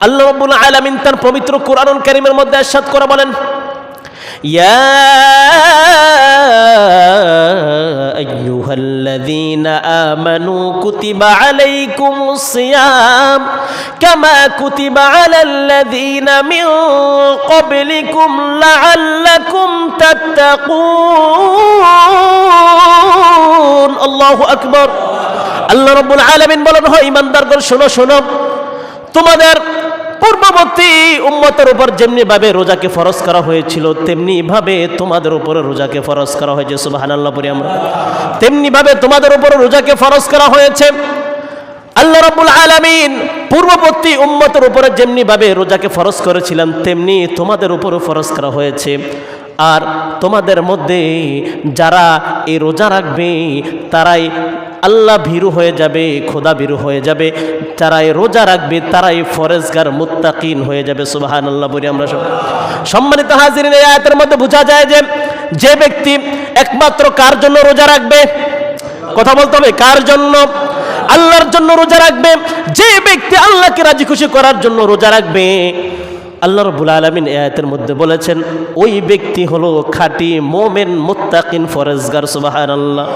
আল্লাহ রাব্বুল আলামিন তার পবিত্র কোরআনুল কারীমের মধ্যে ইরশাদ করে বলেন, ইয়া আইয়ুহাল্লাযীনা আমানু কুতিবা আলাইকুমুস সিয়াম কামা কুতিবা আলাল্লাযীনা মিন ক্বাবলিকুম লাআল্লাকুম তাত্তাকুন। আল্লাহু আকবার। আল্লাহ রাব্বুল আলামিন বলেন, হয় ঈমানদারগণ শোনো শোনো, তোমাদের পূর্ববর্তী উম্মতের উপর যেমনি ভাবে রোজাকে ফরজ করা হয়েছিল তেমনি ভাবে তোমাদের উপরে রোজাকে ফরজ করা হয়েছে। সুবহানাল্লাহ পড়ি আমরা। তেমনি ভাবে তোমাদের উপরে রোজাকে ফরজ করা হয়েছে। আল্লাহ রাব্বুল আলামিন পূর্ববর্তী উম্মতের উপরে যেমনি ভাবে রোজাকে ফরজ করেছিলেন তেমনি তোমাদের উপরে ফরজ করা হয়েছে। আর তোমাদের মধ্যে যারা এই রোজা রাখবে তারাই আল্লাহ ভীরু হয়ে যাবে, খোদা ভীরু হয়ে যাবে। যারাই রোজা রাখবে তারাই ফরেজগার মুত্তাকিন হয়ে যাবে। সুবহানাল্লাহ বলি আমরা সব। সম্মানিত হাজিরিন, এই আয়াতের মধ্যে বোঝা যায় যে ব্যক্তি একমাত্র কার জন্য রোজা রাখবে, কথা বলতে হবে, কার জন্য? আল্লাহর জন্য রোজা রাখবে। যে ব্যক্তি আল্লাহকে রাজি খুশি করার জন্য রোজা রাখবে, আল্লাহ রাব্বুল আলামিন এই আয়াতের মধ্যে বলেছেন ওই ব্যক্তি হলো খাঁটি মুমিন মুত্তাকিন ফরেজগার। সুবহানাল্লাহ।